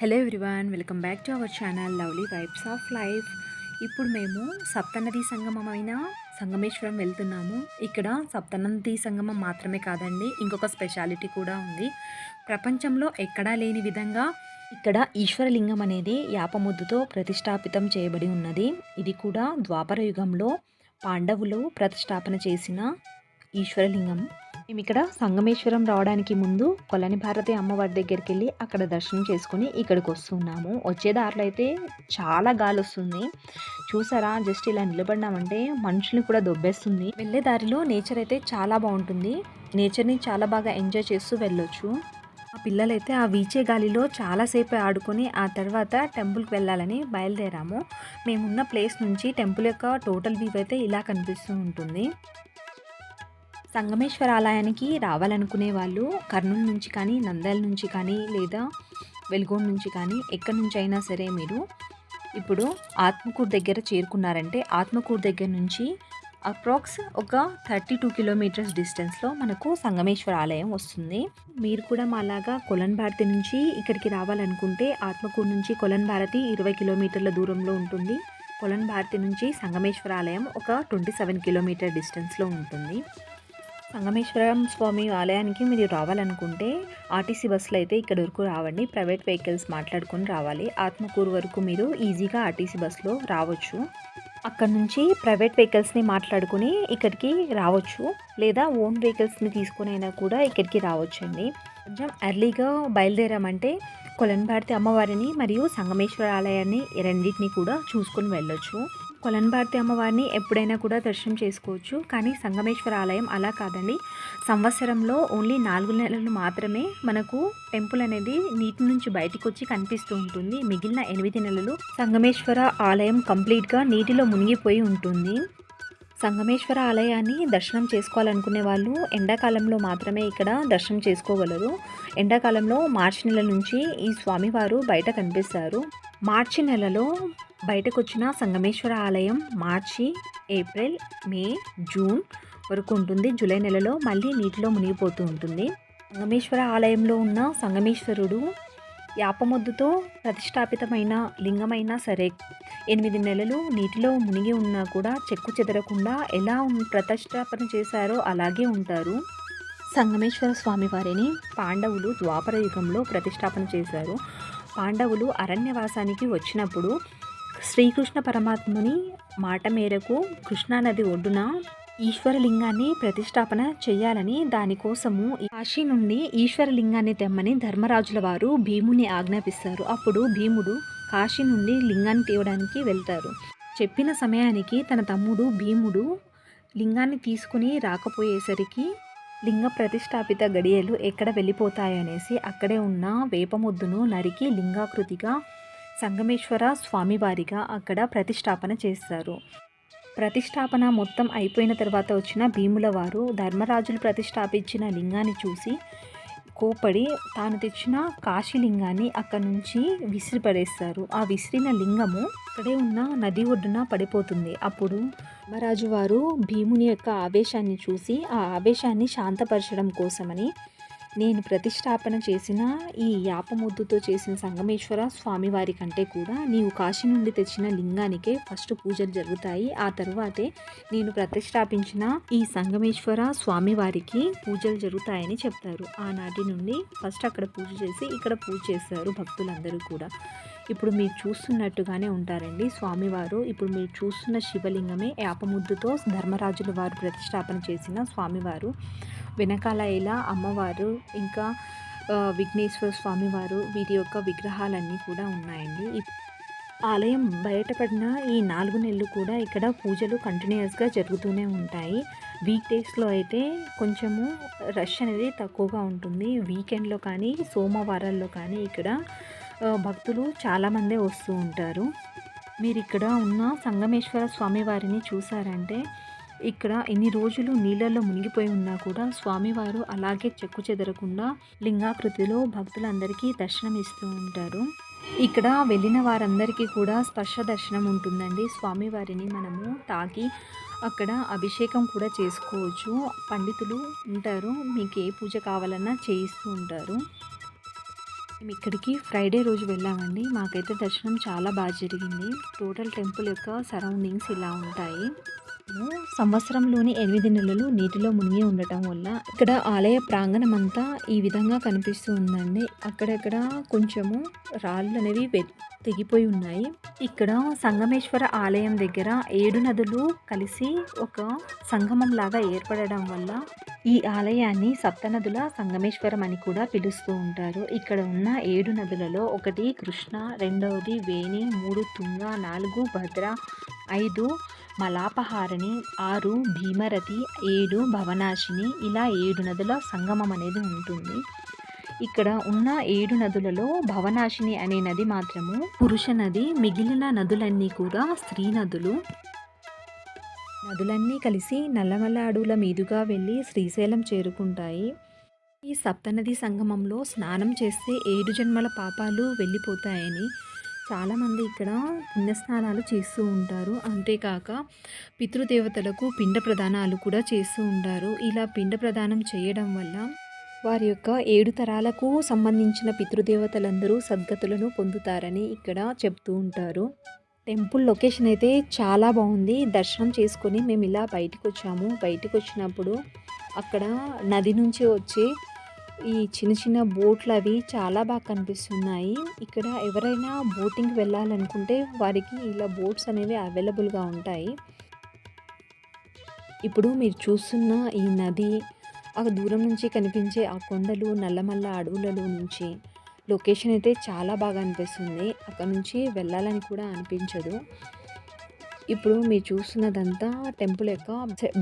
Hello everyone, welcome back to our channel lovely vibes of life. ఇప్పుడు మేము సప్తనది సంగమమైన సంగమేశ్వరం వెళ్తున్నాము. ఇక్కడ సప్తనది సంగమం మాత్రమే కాదండి, ఇంకొక స్పెషాలిటీ కూడా ఉంది. ప్రపంచంలో ఎక్కడా లేని విధంగా ఇక్కడ ఈశ్వరలింగం అనేది యాపముద్దుతో ప్రతిష్టాపితం చేయబడి ఉన్నది. ఇది కూడా ద్వాపర యుగంలో పాండవులు ప్రతిష్టాపన చేసిన ఈశ్వరలింగం. మేము ఇక్కడ సంగమేశ్వరం రావడానికి ముందు కొలని భారతి అమ్మవారి దగ్గరికి వెళ్ళి అక్కడ దర్శనం చేసుకుని ఇక్కడికి వస్తున్నాము. వచ్చే దారిలో అయితే చాలా గాలి వస్తుంది. చూసారా, జస్ట్ ఇలా నిలబడినామంటే మనుషుల్ని కూడా దొబ్బేస్తుంది. వెళ్ళే దారిలో నేచర్ అయితే చాలా బాగుంటుంది. నేచర్ని చాలా బాగా ఎంజాయ్ చేస్తూ వెళ్ళొచ్చు. ఆ పిల్లలైతే ఆ వీచే గాలిలో చాలాసేపు ఆడుకొని ఆ తర్వాత టెంపుల్కి వెళ్ళాలని బయలుదేరాము. మేమున్న ప్లేస్ నుంచి టెంపుల్ యొక్క టోటల్ వ్యూ అయితే ఇలా కనిపిస్తూ ఉంటుంది. సంగమేశ్వర ఆలయానికి రావాలనుకునే వాళ్ళు కర్నూలు నుంచి కానీ, నంద్యాల నుంచి కానీ, లేదా వెలుగోడు నుంచి కానీ ఎక్కడి నుంచి అయినా సరే మీరు ఇప్పుడు ఆత్మకూరు దగ్గర చేరుకున్నారంటే ఆత్మకూరు దగ్గర నుంచి అప్రాక్స్ ఒక 32 కిలోమీటర్స్ డిస్టెన్స్లో మనకు సంగమేశ్వర ఆలయం వస్తుంది. మీరు కూడా మాలాగా కొలన్ భారతి నుంచి ఇక్కడికి రావాలనుకుంటే ఆత్మకూరు నుంచి కొలన్ భారతి 20 కిలోమీటర్ల దూరంలో ఉంటుంది. కొలన్ భారతి నుంచి సంగమేశ్వర ఆలయం ఒక 27 కిలోమీటర్ డిస్టెన్స్లో ఉంటుంది. సంగమేశ్వరం స్వామి ఆలయానికి మీరు రావాలనుకుంటే ఆర్టీసీ బస్సులో అయితే ఇక్కడ వరకు రావండి. ప్రైవేట్ వెహికల్స్ మాట్లాడుకొని రావాలి. ఆత్మకూరు వరకు మీరు ఈజీగా ఆర్టీసీ బస్సులో రావచ్చు. అక్కడ నుంచి ప్రైవేట్ వెహికల్స్ని మాట్లాడుకుని ఇక్కడికి రావచ్చు, లేదా ఓన్ వెహికల్స్ని తీసుకుని అయినా కూడా ఇక్కడికి రావచ్చండి. కొంచెం ఎర్లీగా బయలుదేరామంటే కొలన్ భారతి అమ్మవారిని మరియు సంగమేశ్వర ఆలయాన్ని రెండింటిని కూడా చూసుకొని వెళ్ళొచ్చు. కొలన్ భారతి అమ్మవారిని ఎప్పుడైనా కూడా దర్శనం చేసుకోవచ్చు, కానీ సంగమేశ్వర ఆలయం అలా కాదండి. సంవత్సరంలో ఓన్లీ 4 నెలలు మాత్రమే మనకు టెంపుల్ అనేది నీటి నుంచి బయటికి వచ్చి కనిపిస్తూ ఉంటుంది. మిగిలిన 8 నెలలు సంగమేశ్వర ఆలయం కంప్లీట్గా నీటిలో మునిగిపోయి ఉంటుంది. సంగమేశ్వర ఆలయాన్ని దర్శనం చేసుకోవాలనుకునే వాళ్ళు ఎండాకాలంలో మాత్రమే ఇక్కడ దర్శనం చేసుకోగలరు. ఎండాకాలంలో మార్చి నెల నుంచి ఈ స్వామివారు బయట కనిపిస్తారు. మార్చి నెలలో బయటకు వచ్చిన సంగమేశ్వర ఆలయం మార్చి, ఏప్రిల్, మే, జూన్ వరకు ఉంటుంది. జూలై నెలలో మళ్ళీ నీటిలో మునిగిపోతూ ఉంటుంది. సంగమేశ్వర ఆలయంలో ఉన్న సంగమేశ్వరుడు యాపమొద్దుతో ప్రతిష్టాపితమైన లింగమైనా సరే 8 నెలలు నీటిలో మునిగి ఉన్నా కూడా చెక్కు చెదరకుండా ఎలా ప్రతిష్టాపన చేశారో అలాగే ఉంటారు. సంగమేశ్వర స్వామి వారిని పాండవులు ద్వాపర యుగంలో ప్రతిష్టాపన చేశారు. పాండవులు అరణ్యవాసానికి వచ్చినప్పుడు శ్రీకృష్ణ పరమాత్ముని మాట మేరకు కృష్ణానది ఒడ్డున ఈశ్వరలింగాన్ని ప్రతిష్టాపన చేయాలని, దానికోసము కాశీ నుండి ఈశ్వరలింగాన్ని తెమ్మని ధర్మరాజుల వారు భీముని ఆజ్ఞాపిస్తారు. అప్పుడు భీముడు కాశీ నుండి లింగాన్ని తేవడానికి వెళ్తారు. చెప్పిన సమయానికి తన తమ్ముడు భీముడు లింగాన్ని తీసుకుని రాకపోయేసరికి లింగ ప్రతిష్టాపిత గడియలు ఎక్కడ వెళ్ళిపోతాయనేసి అక్కడే ఉన్న వేపముద్దును నరికి లింగాకృతిగా సంగమేశ్వర స్వామివారిగా అక్కడ ప్రతిష్టాపన చేస్తారు. ప్రతిష్టాపన మొత్తం అయిపోయిన తర్వాత వచ్చిన భీముల వారు ధర్మరాజులు ప్రతిష్టాపించిన లింగాన్ని చూసి కోపడి తాను తెచ్చిన కాశీలింగాన్ని అక్కడి నుంచి విసిరిపడేస్తారు. ఆ విసిరిన లింగము అక్కడే ఉన్న నది ఒడ్డున పడిపోతుంది. అప్పుడు ధర్మరాజు వారు భీముని యొక్క ఆవేశాన్ని చూసి ఆ ఆవేశాన్ని శాంతపరచడం కోసమని నేను ప్రతిష్టాపన చేసిన ఈ యాపముద్దుతో చేసిన సంగమేశ్వర స్వామివారి కంటే కూడా నీవు కాశీ నుండి తెచ్చిన లింగానికే ఫస్ట్ పూజలు జరుగుతాయి, ఆ తర్వాతే నేను ప్రతిష్టాపించిన ఈ సంగమేశ్వర స్వామివారికి పూజలు జరుగుతాయని చెప్తారు. ఆనాటి నుండి ఫస్ట్ అక్కడ పూజ చేసి ఇక్కడ పూజ చేస్తారు భక్తులందరూ కూడా. ఇప్పుడు మీరు చూస్తున్నట్టుగానే ఉంటారండి స్వామివారు. ఇప్పుడు మీరు చూస్తున్న శివలింగమే యాపముద్దుతో ధర్మరాజుల వారు ప్రతిష్టాపన చేసిన స్వామివారు. వెనకాల ఇలా అమ్మవారు ఇంకా విఘ్నేశ్వర స్వామివారు వీరి యొక్క విగ్రహాలన్నీ కూడా ఉన్నాయండి. ఆలయం బయటపడిన ఈ 4 నెలలు కూడా ఇక్కడ పూజలు కంటిన్యూస్గా జరుగుతూనే ఉంటాయి. వీక్ డేస్లో అయితే కొంచెము రష్ అనేది తక్కువగా ఉంటుంది. వీకెండ్లో కానీ సోమవారాల్లో కానీ ఇక్కడ భక్తులు చాలామందే వస్తూ ఉంటారు. మీరు ఇక్కడ ఉన్న సంగమేశ్వర స్వామివారిని చూసారంటే ఇక్కడ ఇన్ని రోజులు నీళ్ళల్లో మునిగిపోయి ఉన్నా కూడా స్వామివారు అలాగే చెక్కు చెదరకుండా లింగాకృతిలో భక్తులందరికీ దర్శనం ఇస్తూ ఉంటారు. ఇక్కడ వెళ్ళిన వారందరికీ కూడా స్పర్శ దర్శనం ఉంటుందండి. స్వామివారిని మనము తాకి అక్కడ అభిషేకం కూడా చేసుకోవచ్చు. పండితులు ఉంటారు, మీకు ఏ పూజ కావాలన్నా చేయిస్తూ ఉంటారు. మేము ఇక్కడికి ఫ్రైడే రోజు వెళ్ళామండి. మాకైతే దర్శనం చాలా బాగా జరిగింది. టోటల్ టెంపుల్ యొక్క సరౌండింగ్స్ ఇలా ఉంటాయి. సంవత్సరంలోని 8 నెలలు నీటిలో మునిగి ఉండటం వల్ల ఇక్కడ ఆలయ ప్రాంగణం అంతా ఈ విధంగా కనిపిస్తూ ఉందండి. అక్కడక్కడ కొంచెము రాళ్ళు అనేవి తెగిపోయి ఉన్నాయి. ఇక్కడ సంగమేశ్వర ఆలయం దగ్గర 7 నదులు కలిసి ఒక సంగమం లాగా ఏర్పడడం వల్ల ఈ ఆలయాన్ని సప్తనదుల సంగమేశ్వరం అని కూడా పిలుస్తూ ఉంటారు. ఇక్కడ ఉన్న 7 నదులలో ఒకటి కృష్ణ, రెండవది వేణి, 3 తుంగ, 4 భద్ర, 5 మలాపహారిణి, 6 భీమరతి, 7 భవనాశిని, ఇలా 7 నదుల సంగమం అనేది ఉంటుంది. ఇక్కడ ఉన్న 7 నదులలో భవనాశిని అనే నది మాత్రము పురుష నది. మిగిలిన నదులన్నీ కూడా స్త్రీ నదులు. నదులన్నీ కలిసి నల్లమల్ల అడవుల మీదుగా వెళ్ళి శ్రీశైలం చేరుకుంటాయి. ఈ సప్తనది సంగమంలో స్నానం చేస్తే 7 జన్మల పాపాలు వెళ్ళిపోతాయని చాలామంది ఇక్కడ పుణ్యస్నానాలు చేస్తూ ఉంటారు. అంతేకాక పితృదేవతలకు పిండ ప్రదానాలు కూడా చేస్తూ ఉంటారు. ఇలా పిండ ప్రదానం చేయడం వల్ల వారి యొక్క 7 తరాలకు సంబంధించిన పితృదేవతలందరూ సద్గతులను పొందుతారని ఇక్కడ చెప్తూ ఉంటారు. టెంపుల్ లొకేషన్ అయితే చాలా బాగుంది. దర్శనం చేసుకొని మేము ఇలా బయటకు వచ్చాము. బయటకు వచ్చినప్పుడు అక్కడ నది నుంచి వచ్చే ఈ చిన్న చిన్న బోట్లు అవి చాలా బాగా కనిపిస్తున్నాయి. ఇక్కడ ఎవరైనా బోటింగ్కి వెళ్ళాలనుకుంటే వారికి ఇలా బోట్స్ అనేవి అవైలబుల్గా ఉంటాయి. ఇప్పుడు మీరు చూస్తున్న ఈ నది, ఆ దూరం నుంచి కనిపించే ఆ కొండలు, నల్లమల్ల అడవులలో నుంచి లొకేషన్ అయితే చాలా బాగా అనిపిస్తుంది. అక్కడ నుంచి వెళ్ళాలని కూడా అనిపించదు. ఇప్పుడు మీరు చూస్తున్నదంతా టెంపుల్ యొక్క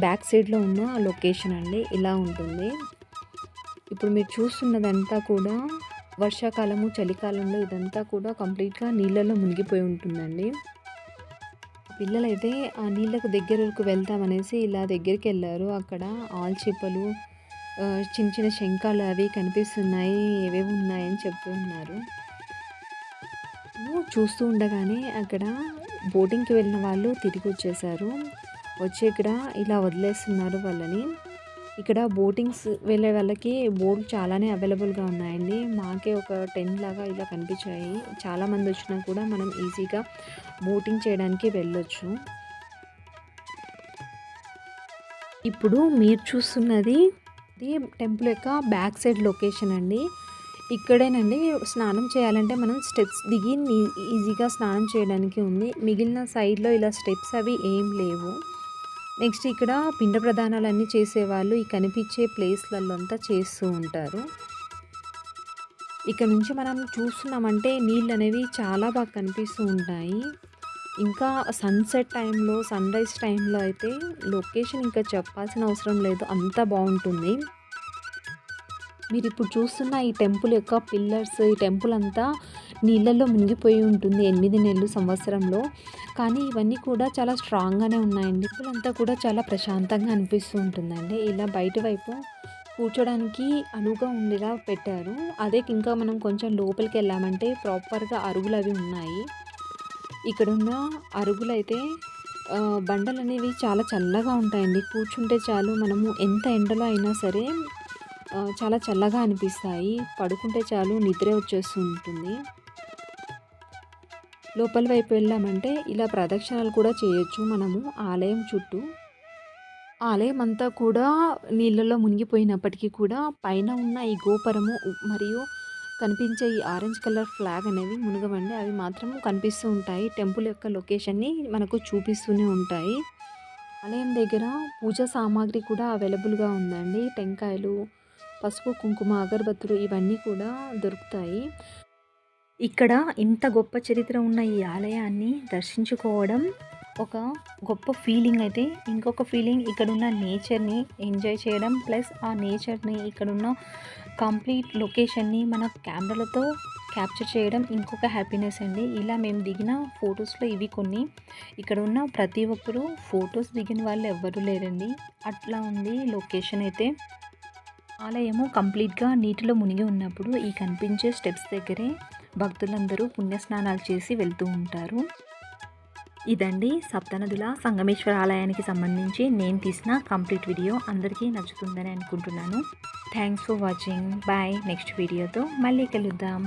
బ్యాక్ సైడ్లో ఉన్న లొకేషన్ అండి. ఇలా ఉంటుంది. ఇప్పుడు మీరు చూస్తున్నదంతా కూడా వర్షాకాలము, చలికాలంలో ఇదంతా కూడా కంప్లీట్గా నీళ్ళలో మునిగిపోయి ఉంటుందండి. పిల్లలైతే ఆ నీళ్ళకు దగ్గరకు వెళ్తామనేసి ఇలా దగ్గరికి వెళ్ళారు. అక్కడ ఆల్చిప్పలు, చిన్న చిన్న శంఖాలు అవి కనిపిస్తున్నాయి, ఏవేవి ఉన్నాయని చెప్తూ ఉన్నారు. చూస్తూ ఉండగానే అక్కడ బోటింగ్కి వెళ్ళిన వాళ్ళు తిరిగి వచ్చేసారు. వచ్చి ఇక్కడ ఇలా వదిలేస్తున్నారు వాళ్ళని. ఇక్కడ బోటింగ్స్ వెళ్ళే వాళ్ళకి బోట్లు చాలానే అవైలబుల్గా ఉన్నాయండి. మాకే ఒక 10 లాగా ఇలా కనిపించాయి. చాలామంది వచ్చినా కూడా మనం ఈజీగా బోటింగ్ చేయడానికి వెళ్ళొచ్చు. ఇప్పుడు మీరు చూస్తున్నది టెంపుల్ యొక్క బ్యాక్ సైడ్ లొకేషన్ అండి. ఇక్కడేనండి స్నానం చేయాలంటే మనం స్టెప్స్ దిగి ఈజీగా స్నానం చేయడానికి ఉంది. మిగిలిన సైడ్లో ఇలా స్టెప్స్ అవి ఏం లేవు. నెక్స్ట్ ఇక్కడ పిండ ప్రదానాలన్నీ చేసేవాళ్ళు ఈ కనిపించే ప్లేస్లలో అంతా చేస్తూ ఉంటారు. ఇక్కడ నుంచి మనం చూస్తున్నామంటే నీళ్ళు అనేవి చాలా బాగా కనిపిస్తూ ఉంటాయి. ఇంకా సన్సెట్ టైంలో, సన్ రైజ్ టైంలో అయితే లొకేషన్ ఇంకా చెప్పాల్సిన అవసరం లేదు, అంత బాగుంటుంది. మీరు ఇప్పుడు చూస్తున్న ఈ టెంపుల్ యొక్క పిల్లర్స్, ఈ టెంపుల్ అంతా నీళ్ళల్లో మునిగిపోయి ఉంటుంది 8 నెలలు సంవత్సరంలో. కానీ ఇవన్నీ కూడా చాలా స్ట్రాంగ్గానే ఉన్నాయండి. టెంపుల్ అంతా కూడా చాలా ప్రశాంతంగా అనిపిస్తూ ఉంటుందండి. ఇలా బయట వైపు కూర్చోడానికి అనువుగా ఉండేలా పెట్టారు. అదే ఇంకా మనం కొంచెం లోపలికి వెళ్ళామంటే ప్రాపర్గా అరుగులు అవి ఉన్నాయి. ఇక్కడున్న అరుగులైతే బండలు అనేవి చాలా చల్లగా ఉంటాయండి. కూర్చుంటే చాలు, మనము ఎంత ఎండలో అయినా సరే చాలా చల్లగా అనిపిస్తాయి. పడుకుంటే చాలు నిద్ర వచ్చేస్తూ ఉంటుంది. లోపల వైపు వెళ్ళామంటే ఇలా ప్రదక్షిణలు కూడా చేయొచ్చు మనము ఆలయం చుట్టూ. ఆలయం అంతా కూడా నీళ్ళలో మునిగిపోయినప్పటికీ కూడా పైన ఉన్న ఈ గోపురము మరియు కనిపించే ఈ ఆరెంజ్ కలర్ ఫ్లాగ్ అనేవి మునగవండి. అవి మాత్రం కనిపిస్తూ ఉంటాయి. టెంపుల్ యొక్క లొకేషన్ని మనకు చూపిస్తూనే ఉంటాయి. ఆలయం దగ్గర పూజా సామాగ్రి కూడా అవైలబుల్గా ఉందండి. టెంకాయలు, పసుపు, కుంకుమ, అగరబత్తులు ఇవన్నీ కూడా దొరుకుతాయి. ఇక్కడ ఇంత గొప్ప చరిత్ర ఉన్న ఈ ఆలయాన్ని దర్శించుకోవడం ఒక గొప్ప ఫీలింగ్ అయితే, ఇంకొక ఫీలింగ్ ఇక్కడున్న నేచర్ని ఎంజాయ్ చేయడం, ప్లస్ ఆ నేచర్ని ఇక్కడున్న కంప్లీట్ లొకేషన్ని మన కెమెరాలతో క్యాప్చర్ చేయడం ఇంకొక హ్యాపీనెస్ అండి. ఇలా మేము దిగిన ఫొటోస్లో ఇవి కొన్ని. ఇక్కడ ఉన్న ప్రతి ఒక్కరూ ఫొటోస్ దిగిన వాళ్ళు ఎవ్వరూ లేరండి. అట్లా ఉంది లొకేషన్ అయితే. ఆలయము కంప్లీట్గా నీటిలో మునిగి ఉన్నప్పుడు ఈ కనిపించే స్టెప్స్ దగ్గరే భక్తులందరూ పుణ్యస్నానాలు చేసి వెళ్తూ ఉంటారు. ఇదండి సప్తనదుల సంగమేశ్వర ఆలయానికి సంబంధించి నేను తీసిన కంప్లీట్ వీడియో. అందరికీ నచ్చుతుందని అనుకుంటున్నాను. Thanks for watching. Bye. Next వీడియోతో మళ్ళీ కలుద్దాం.